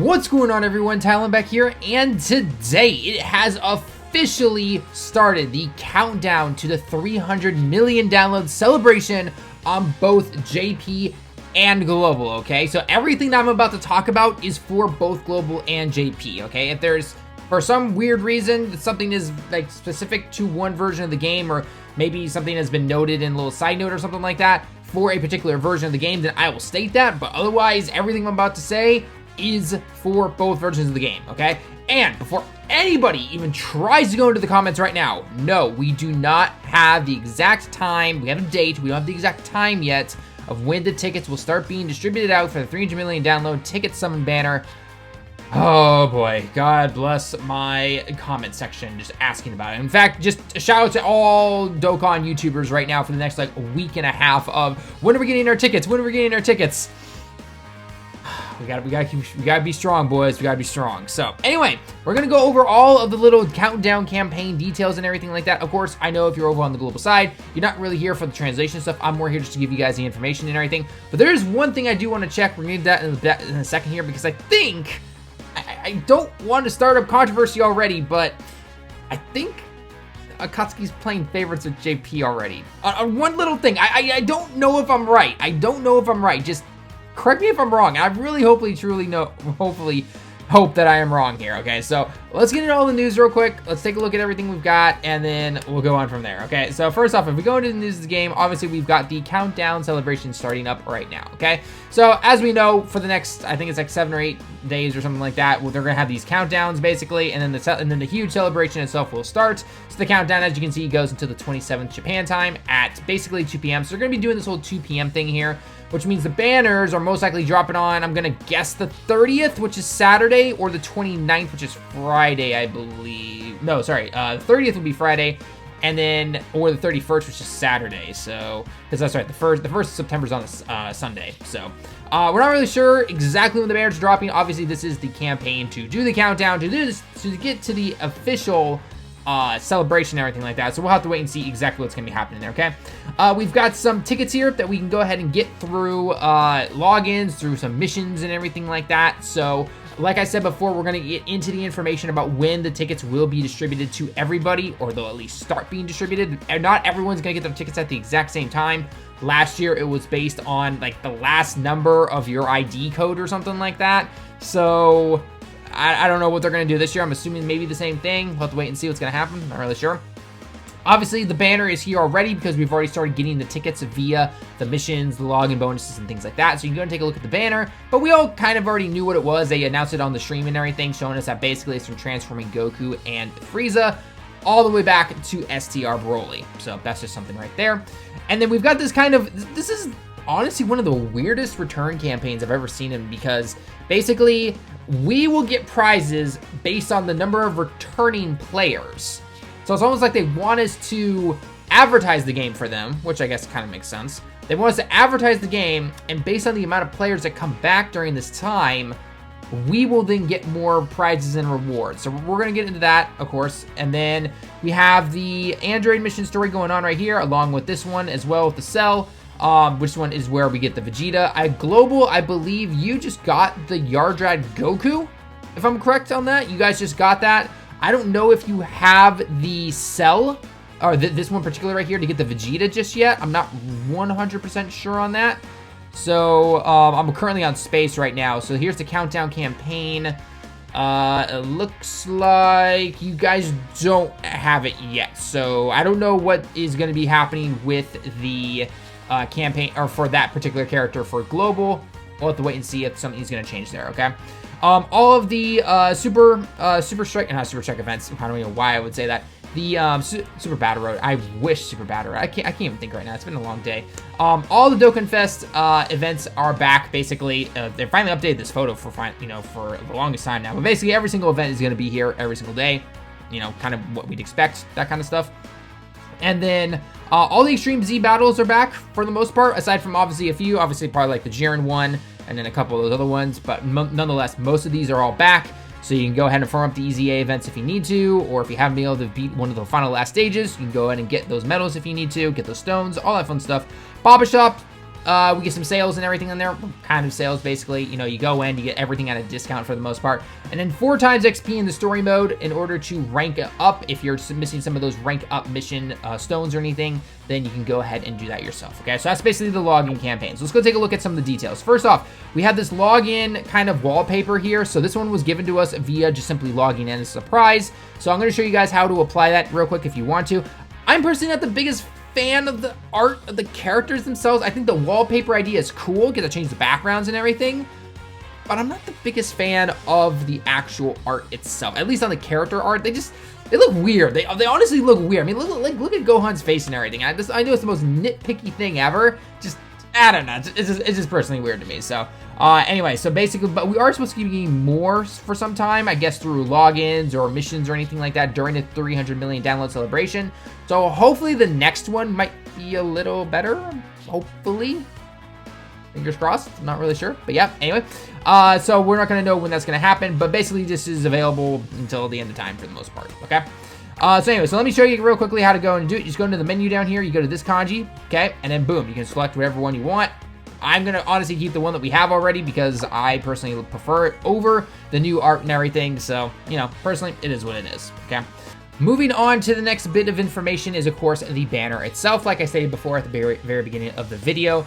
What's going on, everyone? TallenV here, and today it has officially started the countdown to the 300 million download celebration on both JP and global, okay? So everything that I'm about to talk about is for both global and JP, okay? If there's, for some weird reason, something is like specific to one version of the game, or maybe something has been noted in a little side note or something like that for a particular version of the game, then I will state that. But otherwise, everything I'm about to say is for both versions of the game, okay? And before anybody even tries to go into the comments right now, no, we do not have the exact time. We have a date. We don't have the exact time yet of when the tickets will start being distributed out for the 300 million download ticket summon banner. Oh boy, God bless my comment section just asking about it. In fact, just a shout out to all Dokkan YouTubers right now for the next like week and a half of when are we getting our tickets? When are we getting our tickets? We gotta be strong, boys. We gotta be strong. So anyway, we're gonna go over all of the little countdown campaign details and everything like that. Of course, I know if you're over on the global side, you're not really here for the translation stuff. I'm more here just to give you guys the information and everything. But there is one thing I do want to check. We're gonna do that in a second here, because I think I don't want to start up controversy already, but I think Akatsuki's playing favorites with JP already. On one little thing, I don't know if I'm right. I don't know if I'm right. Just correct me if I'm wrong. I really hopefully hope that I am wrong here, okay? So let's get into all the news real quick. Let's take a look at everything we've got, and then we'll go on from there, okay? So first off, if we go into the news of the game, obviously we've got the countdown celebration starting up right now, okay? So as we know, for the next, I think it's like 7 or 8 days or something like that, well, they're gonna have these countdowns basically, and then the huge celebration itself will start. So the countdown, as you can see, goes until the 27th Japan time at basically 2 p.m. So they're gonna be doing this whole 2 p.m. thing here, which means the banners are most likely dropping on, I'm gonna guess, the 30th, which is Saturday, or the 29th, which is Friday, I believe. No, sorry, the 30th would be Friday, and then, or the 31st, which is Saturday. So, because that's right, the first of September is on a Sunday. So, we're not really sure exactly when the banners are dropping. Obviously, this is the campaign to do the countdown, to do this, to get to the official celebration and everything like that. So we'll have to wait and see exactly what's gonna be happening there, okay? We've got some tickets here that we can go ahead and get through logins, through some missions and everything like that. So like I said before, we're gonna get into the information about when the tickets will be distributed to everybody, or they'll at least start being distributed. And not everyone's gonna get their tickets at the exact same time. Last year, it was based on like the last number of your ID code or something like that. So I don't know what they're going to do this year. I'm assuming maybe the same thing. We'll have to wait and see what's going to happen. Not really sure. Obviously, the banner is here already because we've already started getting the tickets via the missions, the login bonuses, and things like that. So you can go and take a look at the banner. But we all kind of already knew what it was. They announced it on the stream and everything, showing us that basically it's from transforming Goku and Frieza all the way back to STR Broly. So that's just something right there. And then we've got this kind of, this is honestly one of the weirdest return campaigns I've ever seen in, because basically we will get prizes based on the number of returning players. So it's almost like they want us to advertise the game for them, which I guess kind of makes sense. They want us to advertise the game, and based on the amount of players that come back during this time, we will then get more prizes and rewards. So we're going to get into that, of course. And then we have the Android mission story going on right here, along with this one as well with the Cell. Which one is where we get the Vegeta. Global, I believe you just got the Yardrad Goku, if I'm correct on that. You guys just got that. I don't know if you have the Cell, or this one particular right here, to get the Vegeta just yet. I'm not 100% sure on that. So, I'm currently on space right now. So here's the countdown campaign. It looks like you guys don't have it yet. So I don't know what is going to be happening with the campaign, or for that particular character for global. We'll have to wait and see if something's going to change there, okay? All of the Super Strike events, I don't know why I would say that. The Super Battle Road, I wish Super Battle Road, I can't even think right now, it's been a long day. All the Dokkan Fest events are back, basically. They finally updated this photo for the longest time now, but basically every single event is going to be here every single day, kind of what we'd expect, that kind of stuff. And then all the Extreme Z battles are back for the most part, aside from obviously a few, obviously probably like the Jiren one, and then a couple of those other ones, but nonetheless, most of these are all back. So you can go ahead and farm up the EZA events if you need to, or if you haven't been able to beat one of the final last stages, you can go ahead and get those medals if you need to, get those stones, all that fun stuff. Baba Shop, we get some sales and everything in there. Kind of sales, basically. You know, you go in, you get everything at a discount for the most part. And then 4 times XP in the story mode in order to rank up. If you're missing some of those rank up mission stones or anything, then you can go ahead and do that yourself, okay? So that's basically the login campaign. So let's go take a look at some of the details. First off, we have this login kind of wallpaper here. So this one was given to us via just simply logging in as a surprise. So I'm going to show you guys how to apply that real quick if you want to. I'm personally not the biggest fan of the art of the characters themselves. I think the wallpaper idea is cool, get to change the backgrounds and everything, but I'm not the biggest fan of the actual art itself. At least on the character art, they look weird. They honestly look weird. I mean, look at Gohan's face and everything. I know it's the most nitpicky thing ever. I don't know. It's just personally weird to me. So anyway, so basically, but we are supposed to be getting more for some time, I guess, through logins or missions or anything like that during the 300 million download celebration. So hopefully the next one might be a little better. Hopefully. Fingers crossed. I'm not really sure. But yeah, anyway. So we're not going to know when that's going to happen. But basically, this is available until the end of time for the most part. Okay. So anyway, so let me show you real quickly how to go and do it. You just go into the menu down here. You go to this kanji. Okay. And then boom, you can select whatever one you want. I'm going to honestly keep the one that we have already because I personally prefer it over the new art and everything. So, you know, personally, it is what it is. Okay. Moving on to the next bit of information is, of course, the banner itself. Like I stated before at the very beginning of the video,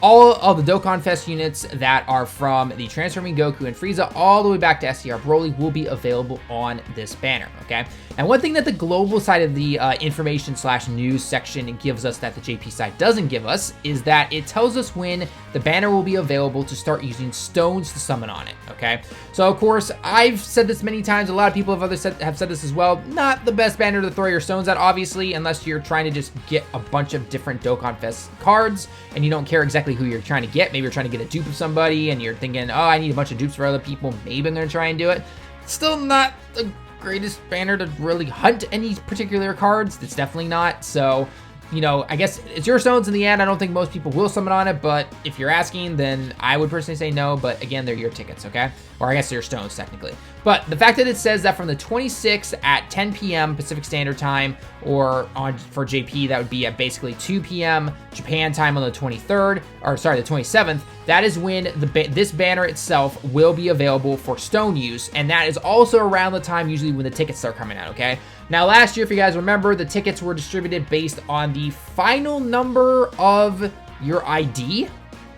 all of the Dokkan Fest units that are from the Transforming Goku and Frieza all the way back to STR Broly will be available on this banner, okay? And one thing that the global side of the information/news section gives us that the JP side doesn't give us is that it tells us when the banner will be available to start using stones to summon on it, okay? So, of course, I've said this many times. A lot of people have said this as well. Not the best banner to throw your stones at, obviously, unless you're trying to just get a bunch of different Dokkan Fest cards and you don't care exactly who you're trying to get. Maybe you're trying to get a dupe of somebody and you're thinking, oh, I need a bunch of dupes for other people. Maybe I'm going to try and do it. Still not the greatest banner to really hunt any particular cards. It's definitely not. So, you know, I guess it's your stones in the end. I don't think most people will summon on it, but if you're asking, then I would personally say no. But again, they're your tickets, okay? Or I guess they're stones technically. But the fact that it says that from the 26th at 10 p.m. Pacific Standard Time, or for JP, that would be at basically 2 p.m. Japan time on the 23rd, or sorry, the 27th. That is when this banner itself will be available for stone use, and that is also around the time usually when the tickets start coming out, okay? Now, last year, if you guys remember, the tickets were distributed based on the final number of your ID,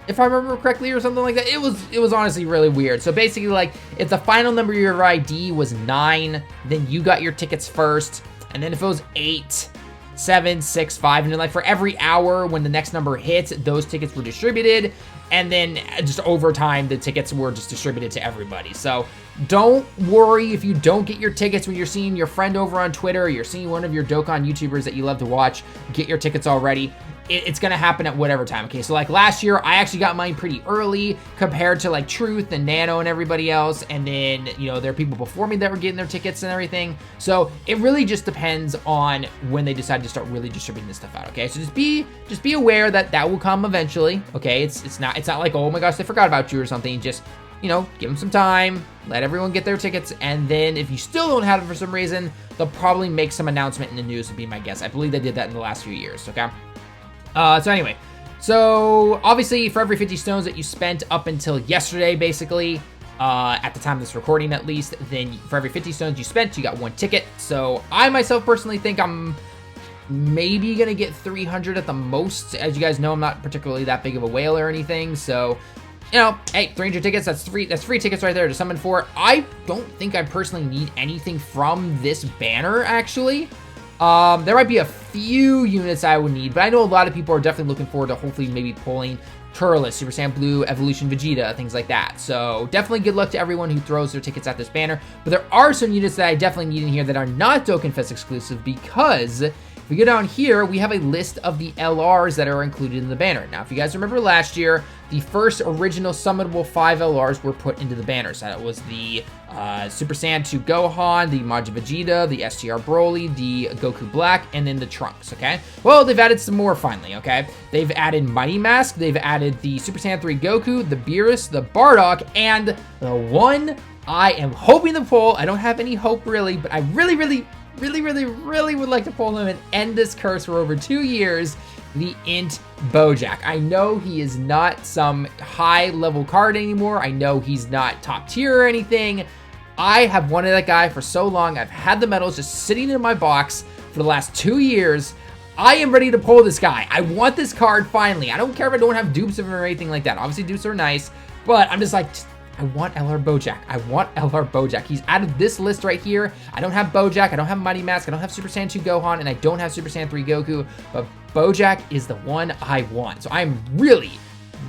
if I remember correctly, or something like that. It was honestly really weird. So basically, like, if the final number of your ID was 9, then you got your tickets first, and then if it was 8, 7, 6, 5, and then like for every hour when the next number hits, those tickets were distributed, and then just over time, the tickets were just distributed to everybody. So don't worry if you don't get your tickets when you're seeing your friend over on Twitter, or you're seeing one of your Dokkan YouTubers that you love to watch get your tickets already. It's going to happen at whatever time, okay? So like last year, I actually got mine pretty early compared to like Truth and Nano and everybody else. And then, you know, there are people before me that were getting their tickets and everything. So it really just depends on when they decide to start really distributing this stuff out, okay? So just be aware that that will come eventually, okay? It's not like, oh my gosh, they forgot about you or something. Just, you know, give them some time, let everyone get their tickets, and then if you still don't have it for some reason, they'll probably make some announcement in the news, would be my guess. I believe they did that in the last few years, okay? So anyway, so obviously for every 50 stones that you spent up until yesterday, basically, at the time of this recording at least, then for every 50 stones you spent, you got 1 ticket. So I myself personally think I'm maybe gonna get 300 at the most. As you guys know, I'm not particularly that big of a whale or anything, so, you know, hey, 300 tickets, that's free tickets right there to summon for. I don't think I personally need anything from this banner, actually. There might be a few units I would need, but I know a lot of people are definitely looking forward to hopefully maybe pulling Turles, Super Saiyan Blue, Evolution Vegeta, things like that. So definitely good luck to everyone who throws their tickets at this banner. But there are some units that I definitely need in here that are not Dokkan Fest exclusive, because if we go down here, we have a list of the LRs that are included in the banner. Now, if you guys remember last year, the first original summonable 5 LRs were put into the banner. So that was the Super Saiyan 2 Gohan, the Majin Vegeta, the STR Broly, the Goku Black, and then the Trunks, okay? Well, they've added some more finally, okay? They've added Mighty Mask, they've added the Super Saiyan 3 Goku, the Beerus, the Bardock, and the one I am hoping to pull. I don't have any hope really, but I really really would like to pull him and end this curse for over 2 years, the Int Bojack. I know he is not some high-level card anymore. I know he's not top tier or anything. I have wanted that guy for so long. I've had the medals just sitting in my box for the last 2 years. I am ready to pull this guy. I want this card finally. I don't care if I don't have dupes of him or anything like that. Obviously, dupes are nice, but I'm just like, I want LR Bojack. I want LR Bojack. He's out of this list right here. I don't have Bojack. I don't have Mighty Mask. I don't have Super Saiyan 2 Gohan, and I don't have Super Saiyan 3 Goku, but Bojack is the one I want. So I'm really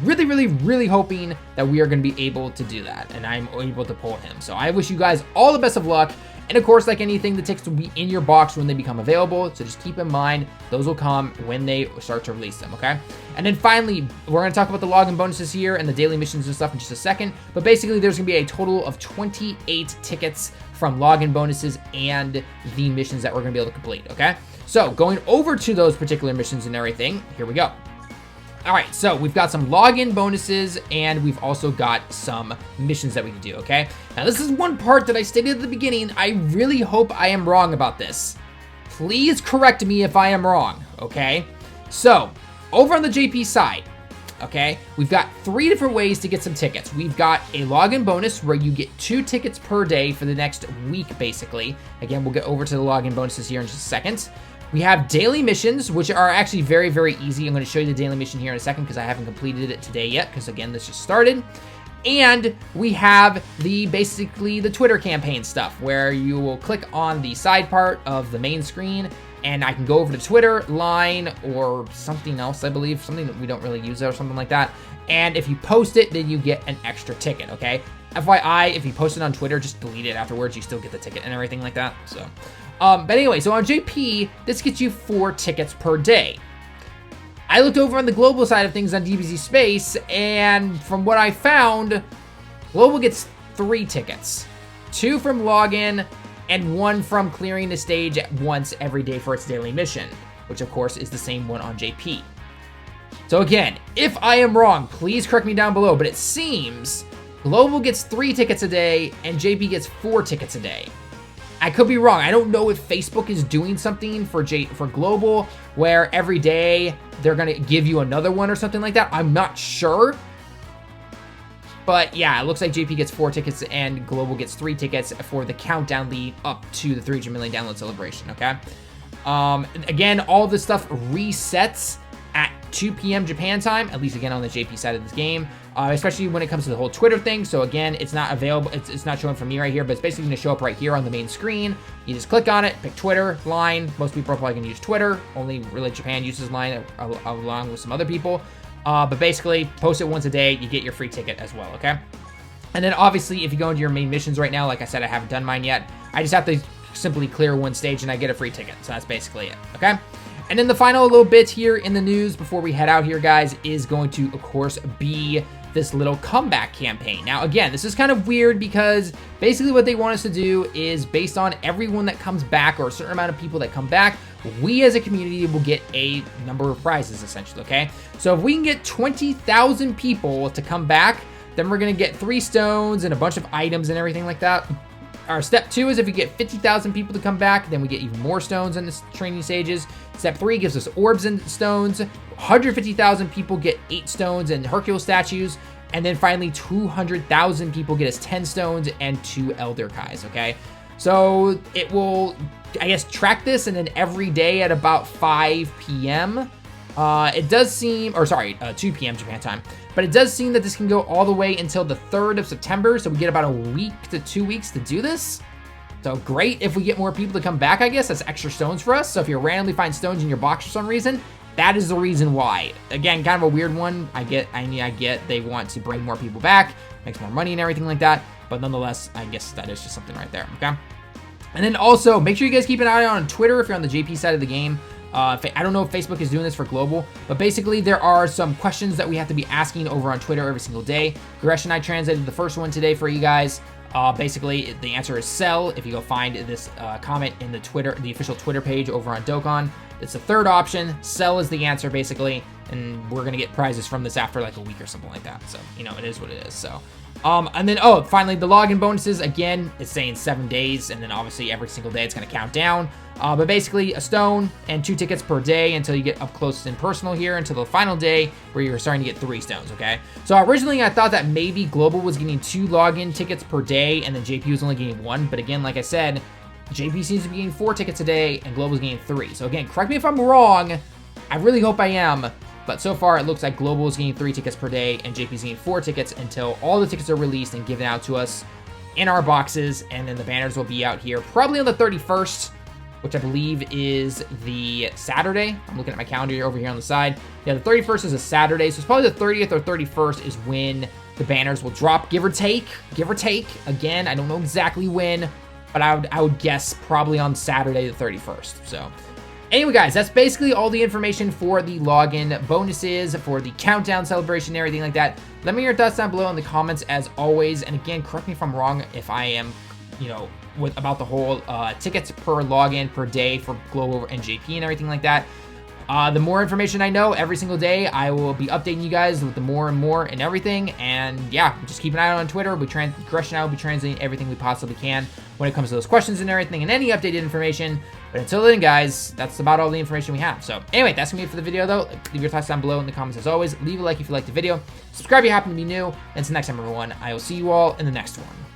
hoping that we are going to be able to do that, and I'm able to pull him. So I wish you guys all the best of luck. And of course, like anything, the tickets will be in your box when they become available. So just keep in mind, those will come when they start to release them, okay? And then finally, we're going to talk about the login bonuses here and the daily missions and stuff in just a second. But basically, there's going to be a total of 28 tickets from login bonuses and the missions that we're going to be able to complete, okay? So going over to those particular missions and everything, here we go. All right, so we've got some login bonuses, and we've also got some missions that we can do, okay? Now, this is one part that I stated at the beginning. I really hope I am wrong about this. Please correct me if I am wrong, okay? So, over on the JP side, okay, we've got 3 different ways to get some tickets. We've got a login bonus where you get 2 tickets per day for the next week, basically. Again, we'll get over to the login bonuses here in just a second. We have daily missions, which are actually very easy. I'm going to show you the daily mission here in a second because I haven't completed it today yet because, again, this just started. And we have basically the Twitter campaign stuff where you will click on the side part of the main screen and I can go over to Twitter, Line, or something else, I believe, something that we don't really use or something like that. And if you post it, then you get an extra ticket, okay? FYI, if you post it on Twitter, just delete it afterwards. You still get the ticket and everything like that, so... but anyway, so on JP, this gets you 4 tickets per day. I looked over on the global side of things on DBZ Space, and from what I found, global gets 3 tickets. 2 from login, and 1 from clearing the stage once every day for its daily mission, which of course is the same one on JP. So again, if I am wrong, please correct me down below, but it seems global gets 3 tickets a day, and JP gets 4 tickets a day. I could be wrong. I don't know if Facebook is doing something for Global where every day they're going to give you another one or something like that. I'm not sure. But yeah, it looks like JP gets 4 tickets and Global gets 3 tickets for the countdown lead up to the 300 million download celebration, okay? Again, all this stuff resets at 2 p.m. Japan time, at least again on the JP side of this game, especially when it comes to the whole Twitter thing. So again, it's not available, it's not showing for me right here, but it's basically going to show up right here on the main screen. You just click on it, pick Twitter, Line. Most people are probably going to use Twitter. Only really Japan uses Line along with some other people. But basically, post it once a day, you get your free ticket as well, okay? And then obviously, if you go into your main missions right now, like I said, I haven't done mine yet. I just have to simply clear 1 stage and I get a free ticket. So that's basically it, okay? And then the final little bit here in the news before we head out here, guys, is going to, of course, be this little comeback campaign. Now, again, this is kind of weird because basically what they want us to do is based on everyone that comes back or a certain amount of people that come back, we as a community will get a number of prizes, essentially, okay? So if we can get 20,000 people to come back, then we're going to get 3 stones and a bunch of items and everything like that. Our step 2 is if we get 50,000 people to come back, then we get even more stones in the training stages. Step 3 gives us orbs and stones. 150,000 people get 8 stones and Hercule statues. And then finally, 200,000 people get us 10 stones and 2 Elder Kais, okay? So it will, I guess, track this, and then every day at about 5 p.m., it does seem, or sorry, 2 p.m. Japan time, but it does seem that this can go all the way until the 3rd of September, so we get about a week to 2 weeks to do this. So great if we get more people to come back, I guess. That's extra stones for us. So if you randomly find stones in your box for some reason, that is the reason why. Again, kind of a weird one. I get they want to bring more people back, makes more money and everything like that, but nonetheless, I guess that is just something right there, okay? And then also, make sure you guys keep an eye on Twitter if you're on the JP side of the game. I don't know if Facebook is doing this for global, but basically there are some questions that we have to be asking over on Twitter every single day. Gresh and I translated the first one today for you guys. Basically, the answer is sell. If you go find this comment in the official Twitter page over on Dokkan, it's the 3rd option. Sell is the answer, basically. and we're gonna get prizes from this after like a week or something like that. So, you know, it is what it is. So, and then, oh, finally, the login bonuses, again, it's saying 7 days, and then obviously every single day it's gonna count down. But basically, a stone and 2 tickets per day until you get up close and personal here until the final day where you're starting to get 3 stones, okay? So originally, I thought that maybe Global was getting 2 login tickets per day, and then JP was only getting 1. But again, like I said, JP seems to be getting 4 tickets a day, and Global's getting 3. So again, correct me if I'm wrong. I really hope I am. But so far, it looks like Global is getting 3 tickets per day, and JP's getting 4 tickets until all the tickets are released and given out to us in our boxes. And then the banners will be out here probably on the 31st, which I believe is the Saturday. I'm looking at my calendar over here on the side. Yeah, the 31st is a Saturday, so it's probably the 30th or 31st is when the banners will drop, give or take. Give or take. Again, I don't know exactly when, but I would guess probably on Saturday the 31st. So anyway, guys, that's basically all the information for the login bonuses, for the countdown celebration, and everything like that. Let me know your thoughts down below in the comments as always. And again, correct me if I'm wrong if I am, you know, about the whole tickets per login per day for Global and JP and everything like that. The more information I know every single day, I will be updating you guys with the more and more and everything. And yeah, just keep an eye out on Twitter. Gresh and I will be translating everything we possibly can when it comes to those questions and everything and any updated information. But until then, guys, that's about all the information we have. So anyway, that's gonna be it for the video though. Leave your thoughts down below in the comments as always. Leave a like if you liked the video. Subscribe if you happen to be new. And until next time, everyone, I will see you all in the next one.